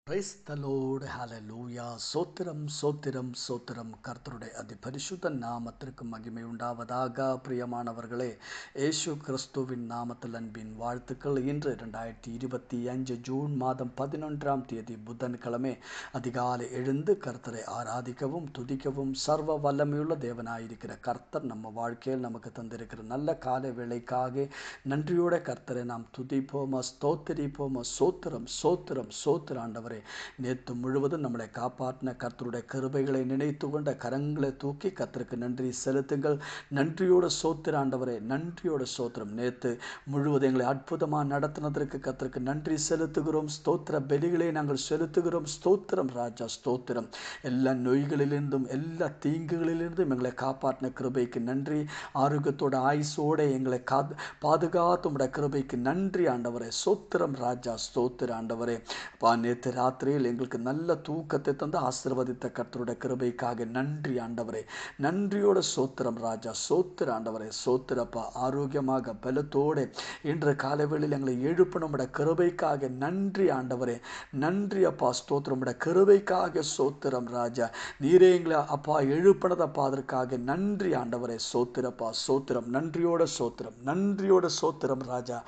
Praise the Lord ஹalleluya சோத்திரம் சோத்திரம் சோத்திரம் கர்த்தருடைய அதிபரிசுத்த நாமத்திற்கு மகிமை உண்டாவதாக. பிரியமானவர்களே, இயேசு கிறிஸ்துவின் நாமத்தில் அன்பின் வாழ்த்துக்கள். இன்று 2025 ஜூன் மாதம் 11ஆம் தேதி புதன்கிழமை அதிகாலை எழுந்து கர்த்தரை ஆராதிக்கவும் துதிக்கவும் சர்வ வல்லமையுள்ள தேவனாயிருக்கிற கர்த்தர் நம்ம வாழ்க்கையில் நமக்கு தந்திருக்கிற நல்ல காலை வேளைக்காக நன்றியோட கர்த்தரை நாம் துதிப்போமா, ஸ்தோத்திரிப்போமா. சோத்திரம் சோத்திரம் சோத்திர ஆண்டவரே, நேற்று முழுவதும் நம்மளை காப்பாற்றின கர்த்தருடைய கிருபைகளை நினைத்து கொண்ட கரங்களை தூக்கி கர்த்தருக்கு நன்றி செலுத்துங்கள். நன்றியோட சோத்திர ஆண்டவரே, நன்றியோட சோத்திரம். நேற்று முழுவதும் எங்களை அற்புதமாக நடத்தினதற்கு கர்த்தருக்கு நன்றி செலுத்துகிறோம். ஸ்தோத்திர பலிகளை நாங்கள் செலுத்துகிறோம். ஸ்தோத்திரம் ராஜா, ஸ்தோத்திரம். எல்லா நோய்களிலிருந்தும் எல்லா தீங்குகளிலிருந்தும் எங்களை காப்பாற்றின கிருபைக்கு நன்றி. ஆரோக்கியத்தோட ஆயுசோட எங்களை பாதுகாத்து உடைய கிருபைக்கு நன்றி ஆண்டவரே. சோத்திரம் ராஜா, ஸ்தோத்திர ஆண்டவரே. நேற்று ராத்திரியில் எங்களுக்கு நல்ல தூக்கத்தை தந்து ஆசீர்வதித்த கர்த்தருடைய கிருபைக்காக நன்றி ஆண்டவரே. நன்றியோட சோத்திரம் ராஜா, சோத்திர ஆண்டவரே. சோத்திரப்பா, ஆரோக்கியமாக பலத்தோடு இன்று காலைவேளையில் எங்களை எழுப்பின உடைய கிருபைக்காக நன்றி ஆண்டவரே. நன்றி அப்பா, ஸ்தோத்திரம். உடைய கிருபைக்காக சோத்திரம் ராஜா. நீரே எங்களை அப்பா எழுப்பினதப்பா, அதற்காக நன்றி ஆண்டவரே. சோத்திரப்பா, சோத்திரம். நன்றியோட சோத்திரம், நன்றியோட சோத்திரம் ராஜா.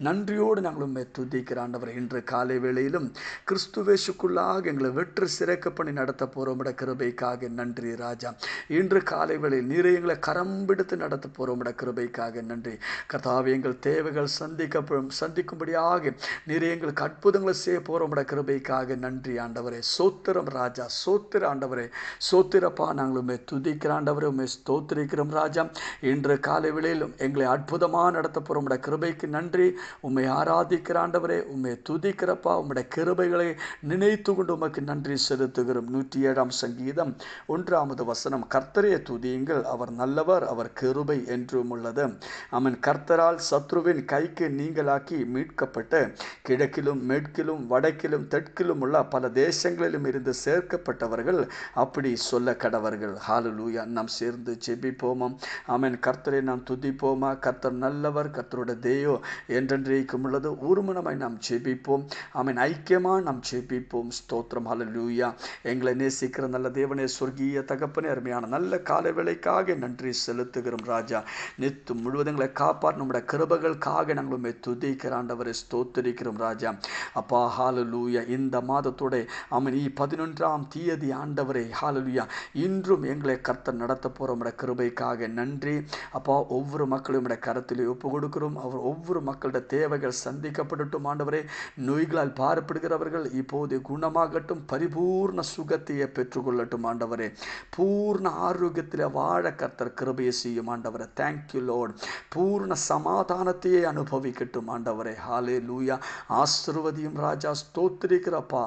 நன்றியோடு நாங்கள் உண்மை துதிக்கிற ஆண்டவரே. இன்று காலை வேளையிலும் கிறிஸ்துவேசுக்குள்ளாக எங்களை வெற்றி சிறக்க பண்ணி நடத்த போறோம் கிருபைக்காக நன்றி ராஜா. இன்று காலை வேளையில் நீரை எங்களை கரம்பிடித்து நடத்த போறோம் கிருபைக்காக நன்றி கர்த்தாவே. எங்கள் தேவைகள் சந்திக்கும்படியாக நீரை எங்களுக்கு அற்புதங்களை செய்ய போறோம் கிருபைக்காக நன்றி ஆண்டவரே. சோத்திரம் ராஜா, சோத்திர ஆண்டவரே. சோத்திரப்பா, நாங்கள் உண்மை துதிக்கிற ஆண்டவரே, உண்மை ஸ்தோத்திரிக்கிறோம் ராஜா. இன்று காலை வேளையிலும் எங்களை அற்புதமாக நடத்த போறோம் கிருபைக்கு நன்றி. உண்மை ஆராதிக்கிற ஆண்டவரே, உண்மை துதிக்கிறப்பா. உம்முடைய கிருபைகளை நினைத்து கொண்டு உமக்கு நன்றி செலுத்துகிறோம். 107ஆம் சங்கீதம் 1வது வசனம், கர்த்தரையே துதியுங்கள், அவர் நல்லவர், அவர் கிருபை என்றும் உள்ளது. அவன் கர்த்தரால் சத்ருவின் கைக்கு நீங்களாக்கி மீட்கப்பட்டு கிழக்கிலும் மேற்கிலும் வடக்கிலும் தெற்கிலும் உள்ள பல தேசங்களிலும் இருந்து சேர்க்கப்பட்டவர்கள் அப்படி சொல்ல கடவர்கள். ஹalleluya. நாம் சேர்ந்து ஜெபிப்போமாம். ஆமென். கர்த்தரை நாம் துதிப்போமா. கர்த்தர் நல்லவர், கர்த்தருடைய தேவ என்றென்றைக்கும் உள்ளது. ஊர்மனமாய் நாம் ஜெபிப்போம். ஆமென். ஐக்கியமா நாம் ஜெபிப்போம். ஸ்தோத்திரம். ஹalleluya. எங்களை நேசிக்கிற நல்ல தேவனே, சொர்க்கீய தகப்பனே, அருமையான நல்ல காலை வேளைக்காக நன்றி செலுத்துகிறோம் ராஜா. நேற்று முழுவதும் எங்களை காப்பாற்ற நம்முடைய கிருபைகளுக்காக நாங்கள் உம்மை துதிக்கிற ஆண்டவரை ஸ்தோத்திரிக்கிறோம் ராஜா. அப்பா ஹalleluya. இந்த மாதத்தோட ஆமென் 11ஆம் தேதி ஆண்டவரே, ஹalleluya, இன்றும் எங்களை கர்த்தர் நடத்த போற நம்முடைய கிருபைக்காக நன்றி அப்பா. ஒவ்வொரு மக்களும் நம்முடைய கரத்தில் ஒப்பு கொடுக்கிறோம். அவர் ஒவ்வொரு மக்களுடைய தேவைகள் சந்திக்கப்படட்டும் ஆண்டவரே. நோய்களால் பாரப்படுகிறவர்கள் இப்போது குணமாகட்டும், பரிபூர்ண சுகத்தையே பெற்றுக்கொள்ளட்டும் ஆண்டவரே. பூர்ண ஆரோக்கியத்தில் வாழ கர்த்தர் கிருபையை செய்யும் ஆண்டவரே. Thank you Lord. பூர்ண சமாதானத்தையே அனுபவிக்கட்டும் ஆண்டவரே. ஹalleluya. ஆசீர்வதியும் ராஜா. ஸ்தோத்திரிக்கிறப்பா.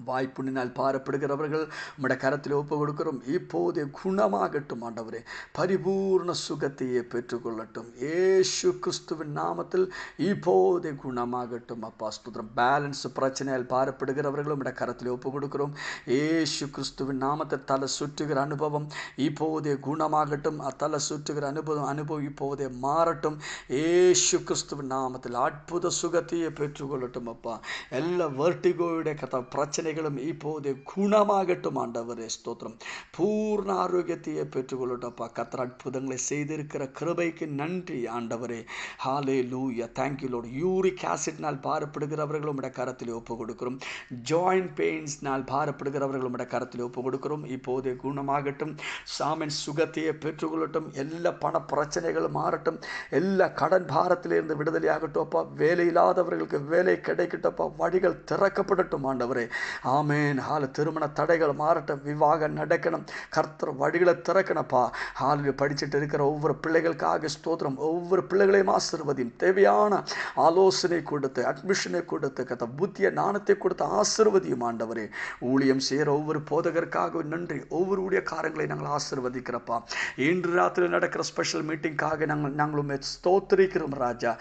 வாய்ப்புண்ணினால் பாரப்படுகிறவர்கள் உம்முடைய கரத்தில் ஒப்பு கொடுக்கிறோம். இப்போதே குணமாகட்டும் ஆண்டவரே. பரிபூர்ண சுகத்தையே பெற்றுக்கொள்ளட்டும் இயேசு கிறிஸ்துவின் நாமத்தில். இப்போதே குணமாகட்டும் அப்பா. ஸ்தோத்திரம். பேலன்ஸ் பிரச்சனையால் பாரப்படுகிறவர்கள் உம்முடைய கரத்தில் ஒப்பு கொடுக்கிறோம். இயேசு கிறிஸ்துவின் நாமத்தை தலை சுற்றுகிற அனுபவம் இப்போதே குணமாகட்டும். தலை சுற்றுகிற அனுபவம் இப்போதே மாறட்டும். இயேசு கிறிஸ்துவின் நாமத்தில் அற்புத சுகத்தையே பெற்றுக்கொள்ளட்டும் அப்பா. எல்லா வெர்டிகோயுடைய பிரச்சனை இப்போது குணமாகட்டும் ஆண்டவரே. ஸ்தோத்திரம். பூர்ண ஆரோக்கியத்தையே பெற்றுக்கொள்ளட்டப்பா. கர்த்தர் அற்புதங்களை செய்திருக்கிற கிருபைக்கு நன்றி ஆண்டவரே. ஹalleluya. thank you lord. யூரிக் ஆசிட்னால் பாரப்படுகிறவர்கள் உம்முடைய கரத்தில் ஒப்பு கொடுக்கிறோம். ஜாயிண்ட் பெயின்ஸ்னால் பாரப்படுகிறவர்கள் உம்முடைய கரத்தில் ஒப்பு கொடுக்கிறோம். இப்போதே குணமாகட்டும். சாமன் சுகத்தையே பெற்றுக்கொள்ளட்டும். எல்லா பண பிரச்சனைகள் மாறட்டும். எல்லா கடன் பாரத்திலிருந்து விடுதலையாகட்டும் அப்பா. வேலை இல்லாதவர்களுக்கு வேலை கிடைக்கட்டப்பா. வழிகள் திறக்கப்படட்டும் ஆண்டவரே. ஆமேன். திருமண தடைகள் மாறட்டும். விவாகம் நடக்கணும். கர்த்தர் வழிகளை திறக்கணப்பா. படிச்சுட்டு இருக்கிற ஒவ்வொரு பிள்ளைகளுக்காக ஸ்தோத்திரம். ஒவ்வொரு பிள்ளைகளையும் ஆசீர்வதியும். தேவையான ஆலோசனை கொடுத்து, அட்மிஷனை கொடுத்து, கர்த்தர் புத்திய ஞானத்தை கொடுத்து ஆசீர்வதியும் ஆண்டவரே. ஊழியம் செய்கிற ஒவ்வொரு போதகருக்காக நன்றி. ஒவ்வொரு ஊழிய காரியங்களை நாங்கள் ஆசீர்வதிக்கிறப்பா. இன்று ராத்திரி நடக்கிற ஸ்பெஷல் மீட்டிங்காக நாங்களும் ஸ்தோத்திரிக்கிறோம் ராஜா.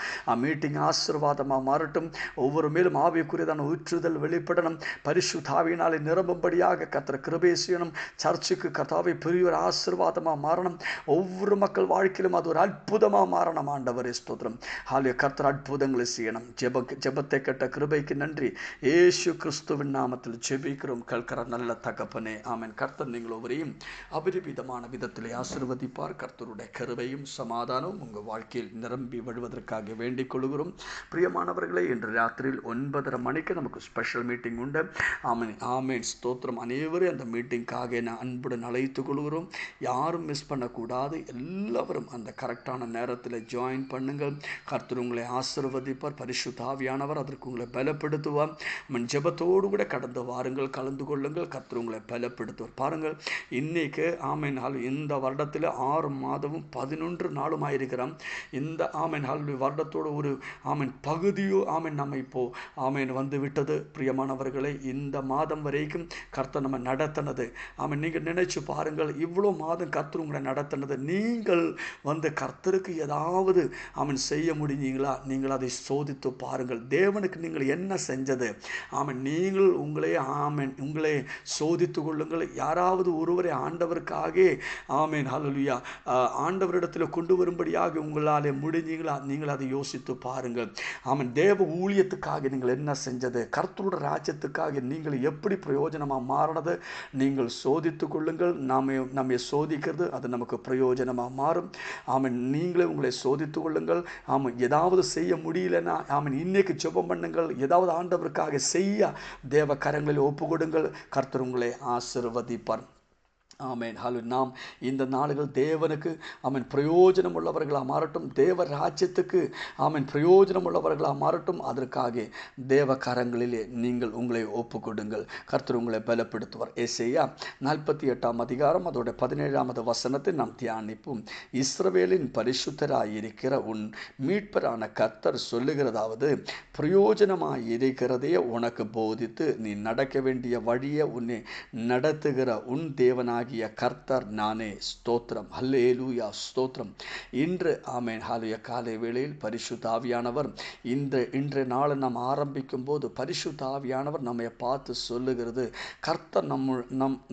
மீட்டிங் ஆசீர்வாதமாக மாறட்டும். ஒவ்வொரு மேலும் ஆவிக்குரியதான ஊற்றுதல் வெளிப்படணும். பரிசுத்தாவியினாலே நிரம்பும்படியாக கர்த்தர் கிருபை செய்யணும். சர்ச்சுக்கு கர்த்தாவே பெரிய ஒரு ஆசீர்வாதமாக மாறணும். ஒவ்வொரு மக்கள் வாழ்க்கையிலும் அது ஒரு அற்புதமாக மாறணும். ஆண்டவரே ஸ்தோத்திரம். ஹalleluya. கர்த்தர் அற்புதங்களை செய்யணும். ஜெபத்தை கேட்ட கிருபைக்கு நன்றி. இயேசு கிறிஸ்துவின் நாமத்தில் ஜெபிக்கிறோம் கேட்கிற நல்ல தகப்பனே, ஆமென். கர்த்தர் நீங்கள் ஒவ்வொருவரையும் அபரிவிதமான விதத்திலே ஆசீர்வதிப்பார். கர்த்தருடைய கிருபையும் சமாதானமும் உங்கள் வாழ்க்கையில் நிரம்பி வழுவதற்காக வேண்டிக் கொள்கிறோம். பிரியமானவர்களே, இன்று ராத்திரியில் 9:30 மணிக்கு நமக்கு ஸ்பெஷல் மீட்டிங் உண்டு. ஆமென் ஆமென் ஸ்தோத்திரம். அனைவரும் அந்த மீட்டிங்காக நான் அன்புடன் அழைத்துக் கொள்கிறோம். யாரும் மிஸ் பண்ணக்கூடாது. எல்லாரும் அந்த கரெக்டான நேரத்தில் ஜாயின் பண்ணுங்கள். கர்த்தர் உங்களை ஆசீர்வதிப்பார். பரிசுத்த ஆவியானவர் அதற்கு உங்களை பலப்படுத்துவார். ஜெபத்தோடு கூட கடந்து வாருங்கள், கலந்து கொள்ளுங்கள். கர்த்தர் உங்களை பலப்படுத்துவார். பாருங்கள், இன்னைக்கு ஆமென் இந்த வருடத்தில் 6 மாதமும் 11 நாளும் ஆயிருக்கிறோம். இந்த ஆமென் வருடத்தோடு ஒரு ஆமென் பகுதியோ ஆமென் நம்ம இப்போ ஆமென் வந்து விட்டது. பிரியமானவர்களை, இந்த மாதம் வரைக்கும் கர்த்தர் நம்ம நடத்தினது ஆமென் நீங்கள் நினைச்சு பாருங்கள். இவ்வளோ மாதம் கர்த்தர் உங்களை நடத்தினது நீங்கள் வந்து கர்த்தருக்கு ஏதாவது ஆமென் செய்ய முடிஞ்சீங்களா? நீங்கள் அதை சோதித்து பாருங்கள். தேவனுக்கு நீங்கள் என்ன செஞ்சது? ஆமென் நீங்கள் உங்களே சோதித்து கொள்ளுங்கள். யாராவது ஒருவரை ஆண்டவருக்காக ஆமென் ஹல்லேலூயா ஆண்டவரிடத்தில் கொண்டு வரும்படியாக உங்களாலே முடிஞ்சீங்களா? நீங்கள் அதை யோசித்து பாருங்கள். ஆமென் தேவ ஊழியத்துக்காக நீங்கள் என்ன செஞ்சது? கர்த்தருடைய ராஜ்யத்துக்காக நீங்கள் எப்படி பிரயோஜனமாக மாறினது? நீங்கள் சோதித்து கொள்ளுங்கள். நம்மை சோதிக்கிறது அது நமக்கு பிரயோஜனமாக மாறும். ஆமென் நீங்களே உங்களை சோதித்து கொள்ளுங்கள். ஆமாம் ஏதாவது செய்ய முடியலன்னா ஆமென் இன்னைக்கு ஜெபம் பண்ணுங்கள். ஏதாவது ஆண்டவருக்காக செய்ய தேவ கரங்களில் ஒப்பு கொடுங்கள். கர்த்தர் உங்களை ஆசீர்வதிப்பார். ஆமென் ஹல்லேலூயா. நாம் இந்த நாடுகள் தேவனுக்கு ஆமென் பிரயோஜனம் உள்ளவர்களாக மாறட்டும். தேவ ராஜ்யத்துக்கு ஆமென் பிரயோஜனம் உள்ளவர்களாக மாறட்டும். அதற்காக தேவ கரங்களிலே நீங்கள் உங்களை ஒப்பு கொடுங்கள். கர்த்தர் உங்களை பலப்படுத்துவார். ஏசாயா 48 அதிகாரம் அதோட 17 வசனத்தை நாம் தியானிப்போம். இஸ்ரவேலின் பரிசுத்தராயிருக்கிற உன் மீட்பரான கர்த்தர் சொல்லுகிறதாவது, பிரயோஜனமாயிருக்கிறதையே உனக்கு போதித்து நீ நடக்க வேண்டிய வழியை உன்னை நடத்துகிற உன் தேவனாக கர்த்தர் நானே. ஸ்தோத்திரம். ஹல்லேலூயா ஸ்தோத்திரம். இன்று ஆமென் ஹல்லேலூயா காலை வேளையில் பரிசுத்த ஆவியானவர் இன்றைய நாளை நாம் ஆரம்பிக்கும் போது பரிசுத்த ஆவியானவர் நம்மை பார்த்து சொல்லுகிறது, கர்த்தர்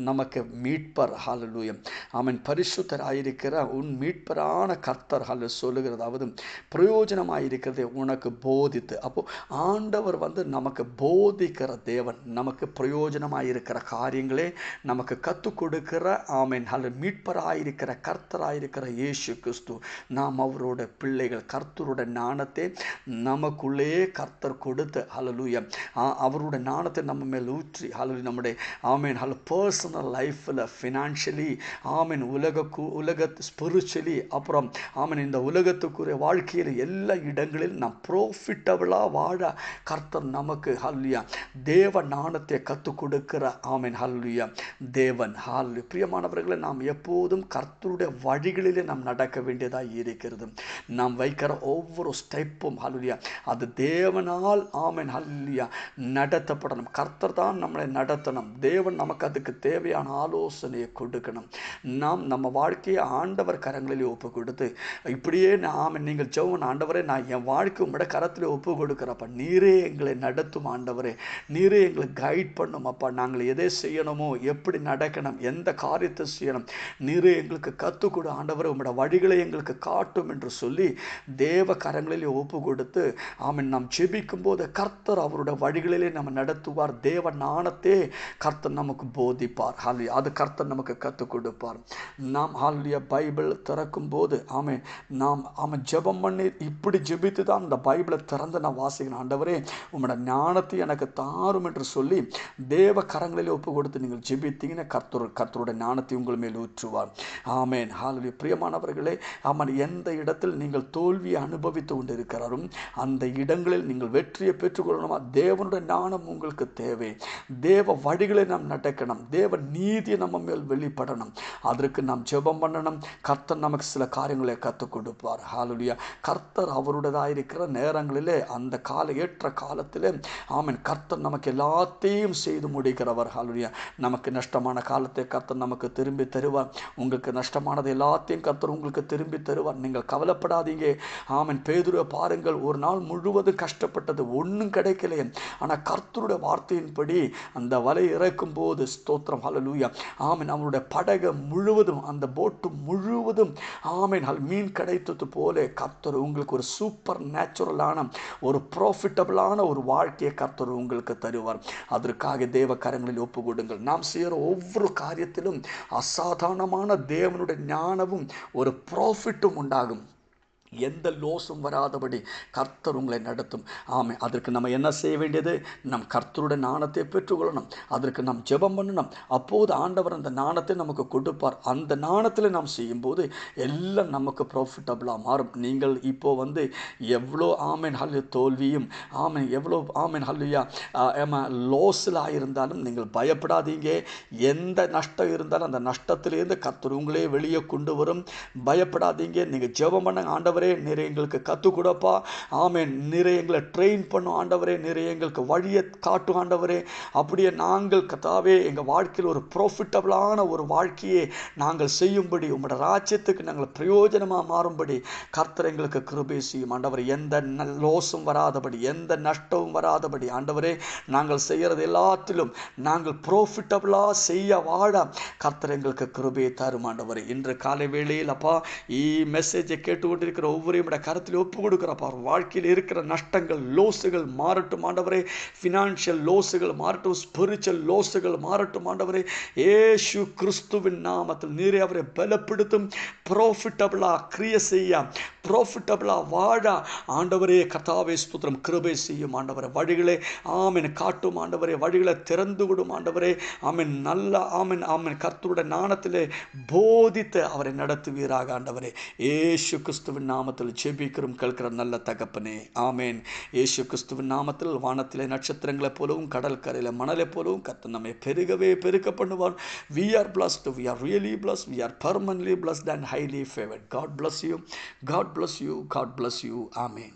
நமக்கு மீட்பர். ஹல்லேலூயா ஆமென் பரிசுத்தராயிருக்கிற உன் மீட்பரான கர்த்தர் ஹல்லேலூயா சொல்லுகிறதாவது பிரயோஜனமாயிருக்கிறதை உனக்கு போதித்து. அப்போ ஆண்டவர் வந்து நமக்கு போதிக்கிற தேவன், நமக்கு பிரயோஜனமாயிருக்கிற காரியங்களே நமக்கு கற்றுக் கொடுக்கிற ஆமென் ஹல்லேலூயா மீட்பராயிருக்கிற கர்த்தராயிருக்கிற இயேசு கிறிஸ்து. நாம் அவரோட பிள்ளைகள். கர்த்தருடைய ஞானத்தை நமக்குள்ளேயே கர்த்தர் கொடுத்து ஹல்லேலூயா அவருடைய ஞானத்தை நம்ம மேல் ஊற்றி ஹல்லேலூயா நம்முடைய ஆமென் பர்சனல் லைஃப்பில் ஃபினான்ஷியலி ஆமென் உலக ஸ்பிரிச்சுவலி அப்புறம் ஆமென் இந்த உலகத்துக்குரிய வாழ்க்கையில் எல்லா இடங்களிலும் நாம் ப்ராஃபிட்டபிளாக வாழ கர்த்தர் நமக்கு ஹல்லேலூயா தேவ ஞானத்தை கற்றுக் கொடுக்கிற ஆமென் ஹல்லேலூயா தேவன். ஹல்லேலூயா பிரியமானவர்களை, நாம் எப்போதும் கர்த்தருடைய வழிகளிலே நாம் நடக்க வேண்டியதாக இருக்கிறது. நாம் வைக்கிற ஒவ்வொரு ஸ்டெப்பும் ஹல்லேலூயா அது தேவனால் ஆமென் ஹல்லேலூயா நடத்தப்படணும். கர்த்தர் தான் நம்மளை நடத்தணும். தேவன் நமக்கு அதுக்கு தேவையான ஆலோசனையை கொடுக்கணும். நாம் நம்ம வாழ்க்கையை ஆண்டவர் கரங்களிலே ஒப்பு கொடுத்து இப்படியே ஆமென் நீங்கள் ஜெபம், ஆண்டவரே நான் என் வாழ்க்கை உங்களோட கரத்தில் ஒப்பு கொடுக்குறப்ப நீரே எங்களை நடத்தும். ஆண்டவரே நீரே எங்களை கைட் பண்ணும். அப்பா நாங்கள் எதை செய்யணுமோ, எப்படி நடக்கணும், எந்த காரியத்தை செய்யணும், நீரே எங்களுக்கு கற்றுக் கொடு. ஆண்டவரே உங்களோட வழிகளை எங்களுக்கு காட்டும் என்று சொல்லி தேவ கரங்களிலே ஒப்பு கொடுத்து ஆமென் நாம் ஜெபிக்கும் போது கர்த்தர் அவருடைய வழிகளிலே நம்ம நடத்துவார். தேவ ஞானத்தை கர்த்தர் நமக்கு போதிப்பார். ஹல்லேலூயா அது கர்த்தர் நமக்கு கற்றுக் கொடுப்பார். நாம் ஹல்லேலூயா பைபிள் திறக்கும் போது நாம் ஜெபம் பண்ணி இப்படி ஜெபித்து தான் இந்த பைபிளை திறந்து நான் வாசிக்கணும். ஆண்டவரே உங்களோட ஞானத்தை எனக்கு தாரும் என்று சொல்லி தேவ கரங்களிலே ஒப்பு கொடுத்து நீங்கள் ஜெபித்தீங்கன்னா கர்த்தருடைய ஞானத்தை உங்கள் மேல் ஊற்றுவார். ஆமென் ஹல்லேலூயா பிரியமானவர்களே, ஆமென் எந்த இடத்தில் நீங்கள் தோல்வியை அனுபவித்து கொண்டிருக்கிறாரும் அந்த இடங்களில் நீங்கள் வெற்றியை பெற்றுக்கொள்ளணுமா? தேவனுடைய ஞானம் உங்களுக்கு தேவை. தேவ வழிகளை நாம் நடக்கணும். தேவ நீதியை நம்ம மேல் வெளிப்படணும். அதற்கு நாம் ஜெபம் பண்ணணும். கர்த்தர் நமக்கு சில காரியங்களை கற்றுக் கொடுப்பார். ஹல்லேலூயா கர்த்தர் அவருடையதாயிருக்கிற நேரங்களிலே அந்த ஏற்ற காலத்திலே ஆமென் கர்த்தர் நமக்கு எல்லாத்தையும் செய்து முடிக்கிறவர். ஹல்லேலூயா நமக்கு நஷ்டமான காலத்தை கர்த்தர் கர்த்தர் நமக்கு திரும்பி தருவார். உங்களுக்கு நஷ்டமானது எல்லாத்தையும் கர்த்தர் உங்களுக்கு திரும்பி தருவார். நீங்கள் கவலைப்படாதீங்க. ஆமென். பேதுருவை பாருங்கள், ஒரு நாள் முழுவதும் கஷ்டப்பட்டது, ஒன்றும் கிடைக்கலையே. ஆனால் கர்த்தருடைய வார்த்தையின்படி அந்த வலை இறக்கும் போது ஸ்தோத்திரம், ஹல்லேலூயா, ஆமென், அவருடைய படகு முழுவதும், அந்த போட்டு முழுவதும், ஆமென், மீன் கிடைத்தது போல கர்த்தர் உங்களுக்கு ஒரு சூப்பர் நேச்சுரலான ஒரு ப்ராஃபிட்டபிளான ஒரு வாழ்க்கையை கர்த்தர் உங்களுக்கு தருவார். அதற்காக தேவ கரங்களில் ஒப்பு கொடுங்கள். நாம் செய்கிற ஒவ்வொரு காரியத்திலும் அசாதாரணமான தேவனுடைய ஞானமும் ஒரு ப்ராஃபிட்டும் உண்டாகும். எந்த லோஸும் வராதபடி கர்த்தர் உங்களை நடத்தும். ஆமே. அதற்கு நம்ம என்ன செய்ய வேண்டியது? நம் கர்த்தருடைய ஞானத்தை பெற்றுக்கொள்ளணும். அதற்கு நாம் ஜெபம் பண்ணணும். அப்போது ஆண்டவர் அந்த ஞானத்தை நமக்கு கொடுப்பார். அந்த ஞானத்தில் நாம் செய்யும்போது எல்லாம் நமக்கு ப்ராஃபிட்டபிளாக மாறும். நீங்கள் இப்போ எவ்வளோ ஆமென் ஹல்லேலூயா தோல்வியும், ஆமென், எவ்வளோ ஆமென் ஹல்லேலூயா லோஸில் இருந்தாலும் நீங்கள் பயப்படாதீங்க. எந்த நஷ்டம் இருந்தாலும் அந்த நஷ்டத்திலேருந்து கர்த்தர் உங்களே வெளியே கொண்டு வரும். பயப்படாதீங்க. நீங்கள் ஜெபம் பண்ண, ஆண்டவர் நிறைய எங்களுக்கு கற்றுக் கொடுப்பா, ஆமென், நிறைய எங்களை ட்ரெயின் பண்ணும் ஆண்டவரே, நிறைய எங்களுக்கு வழியை காட்டும் ஆண்டவரே. அப்படியே நாங்கள் கர்த்தாவே எங்கள் வாழ்க்கையில் ஒரு ப்ராஃபிட்டபிளான ஒரு வாழ்க்கையை நாங்கள் செய்யும்படி, உங்களோட ராஜ்யத்துக்கு நாங்கள் பிரயோஜனமாக மாறும்படி கர்த்தர் எங்களுக்கு கிருபை செய்யும் ஆண்டவர். எந்த லோஸும் வராதபடி, எந்த நஷ்டமும் வராதபடி ஆண்டவரே, நாங்கள் செய்கிறது எல்லாத்திலும் நாங்கள் ப்ராஃபிட்டபிளாக செய்ய வாழ கர்த்தர் எங்களுக்கு கிருபையை தரும் ஆண்டவரே. இன்று காலை வேளையில் அப்பா, மெசேஜை கேட்டுக்கொண்டிருக்கிற ஒவ்வொருடைய கருத்தில் ஒப்பு கொடுக்கிறப்பா, வாழ்க்கையில் இருக்கிற நஷ்டங்கள், லோஸுகள் மாறட்டும் ஆண்டவரே. ஃபினான்ஷியல் லோஸுகள் மாறட்டும், ஸ்பிரிச்சுவல் லோஸுகள் மாறட்டும் ஆண்டவரே. இயேசு கிறிஸ்துவின் நாமத்தில் நீரே அவரை பலப்படுத்தும். ப்ராஃபிட்டபிளாக கிரியை செய்ய, ப்ராஃபிட்டபிளாக வாழ ஆண்டவரே கர்த்தாவே ஸ்தோத்திரம், கிருபை செய்யும் ஆண்டவரே. வழிகளை ஆமென் காட்டும் ஆண்டவரே, வழிகளை திறந்து விடும் ஆண்டவரே. ஆமென். நல்ல ஆமென் ஆமென் கர்த்தருடைய ஞானத்திலே போதித்து அவரை நடத்துவீராக ஆண்டவரே. இயேசு கிறிஸ்துவின் நாமத்தில் ஜெபிக்கிறோம் கேட்கிற நல்ல தகப்பனே, ஆமென். இயேசு கிறிஸ்துவின் நாமத்தில் வானத்திலே நட்சத்திரங்களைப் போலவும் கடல் கரையில் மணலைப் போலவும் கர்த்தர் நம்மை பெருக்க பண்ணுவார். We are blessed, we are really blessed, we are permanently blessed and highly favored. God bless you, God bless you, God bless you. Amen.